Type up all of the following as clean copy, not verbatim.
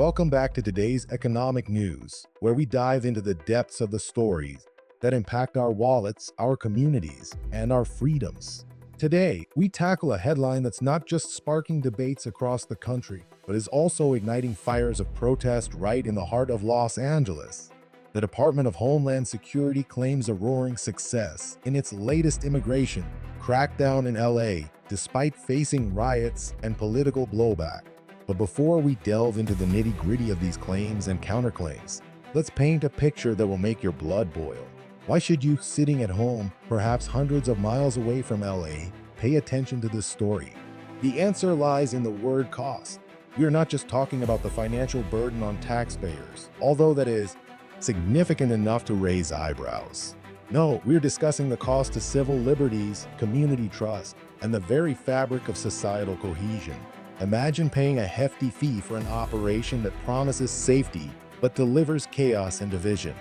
Welcome back to today's economic news, where we dive into the depths of the stories that impact our wallets, our communities, and our freedoms. Today, we tackle a headline that's not just sparking debates across the country, but is also igniting fires of protest right in the heart of Los Angeles. The Department of Homeland Security claims a roaring success in its latest immigration crackdown in LA, despite facing riots and political blowback. But before we delve into the nitty-gritty of these claims and counterclaims, let's paint a picture that will make your blood boil. Why should you, sitting at home, perhaps hundreds of miles away from LA, pay attention to this story? The answer lies in the word cost. We are not just talking about the financial burden on taxpayers, although that is significant enough to raise eyebrows. No, we're discussing the cost to civil liberties, community trust, and the very fabric of societal cohesion. Imagine paying a hefty fee for an operation that promises safety but delivers chaos and division.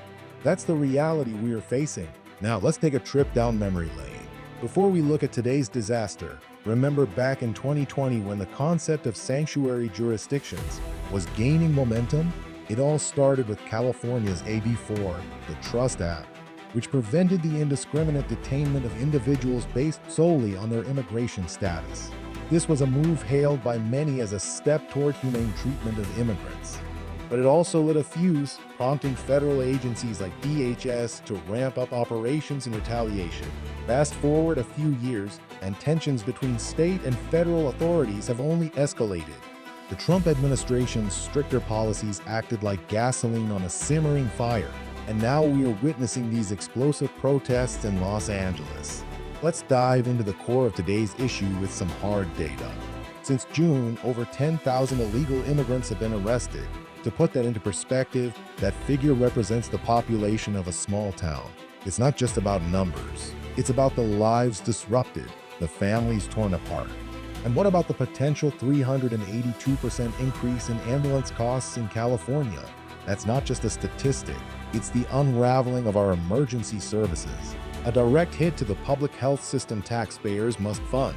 That's the reality we are facing. Now let's take a trip down memory lane. Before we look at today's disaster, remember back in 2020 when the concept of sanctuary jurisdictions was gaining momentum? It all started with California's AB4, the Trust Act, which prevented the indiscriminate detainment of individuals based solely on their immigration status. This was a move hailed by many as a step toward humane treatment of immigrants. But it also lit a fuse, prompting federal agencies like DHS to ramp up operations in retaliation. Fast forward a few years, and tensions between state and federal authorities have only escalated. The Trump administration's stricter policies acted like gasoline on a simmering fire, and now we are witnessing these explosive protests in Los Angeles. Let's dive into the core of today's issue with some hard data. Since June, over 10,000 illegal immigrants have been arrested. To put that into perspective, that figure represents the population of a small town. It's not just about numbers. It's about the lives disrupted, the families torn apart. And what about the potential 382% increase in ambulance costs in California? That's not just a statistic. It's the unraveling of our emergency services. A direct hit to the public health system taxpayers must fund.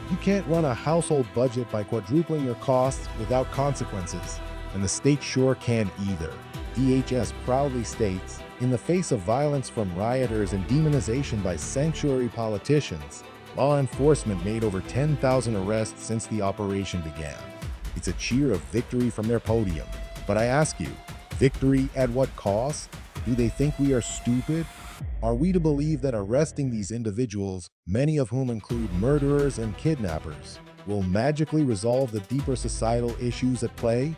You can't run a household budget by quadrupling your costs without consequences, and the state sure can't either. DHS proudly states, in the face of violence from rioters and demonization by sanctuary politicians, law enforcement made over 10,000 arrests since the operation began. It's a cheer of victory from their podium. But I ask you, victory at what cost? Do they think we are stupid? Are we to believe that arresting these individuals, many of whom include murderers and kidnappers, will magically resolve the deeper societal issues at play?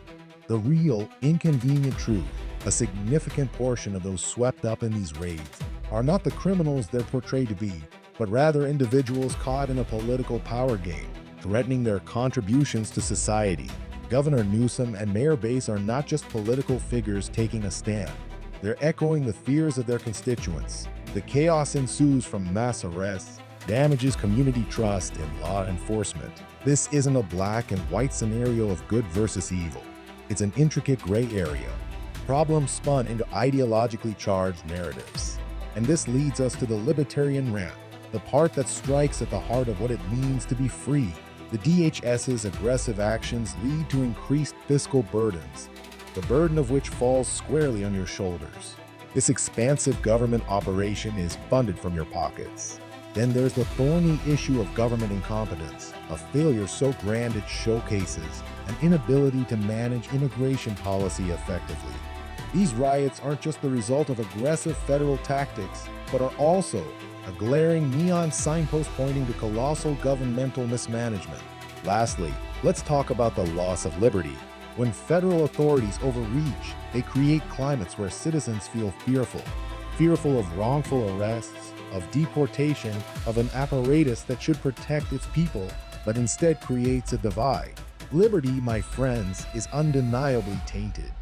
The real, inconvenient truth, a significant portion of those swept up in these raids, are not the criminals they're portrayed to be, but rather individuals caught in a political power game, threatening their contributions to society. Governor Newsom and Mayor Bass are not just political figures taking a stand. They're echoing the fears of their constituents. The chaos ensues from mass arrests, damages community trust in law enforcement. This isn't a black and white scenario of good versus evil. It's an intricate gray area, problems spun into ideologically charged narratives. And this leads us to the libertarian rant, the part that strikes at the heart of what it means to be free. The DHS's aggressive actions lead to increased fiscal burdens, the burden of which falls squarely on your shoulders. This expansive government operation is funded from your pockets. Then there's the thorny issue of government incompetence, a failure so grand it showcases an inability to manage immigration policy effectively. These riots aren't just the result of aggressive federal tactics, but are also a glaring neon signpost pointing to colossal governmental mismanagement. Lastly, let's talk about the loss of liberty. When federal authorities overreach, they create climates where citizens feel fearful of wrongful arrests, of deportation, of an apparatus that should protect its people, but instead creates a divide. Liberty, my friends, is undeniably tainted.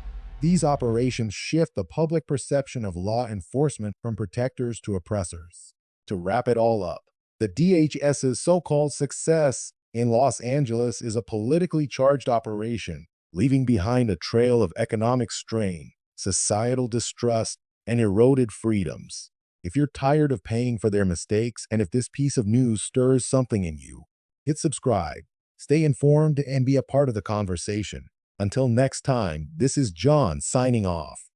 These operations shift the public perception of law enforcement from protectors to oppressors. To wrap it all up, the DHS's so-called success in Los Angeles is a politically charged operation, leaving behind a trail of economic strain, societal distrust, and eroded freedoms. If you're tired of paying for their mistakes, and if this piece of news stirs something in you, hit subscribe, stay informed, and be a part of the conversation. Until next time, this is John signing off.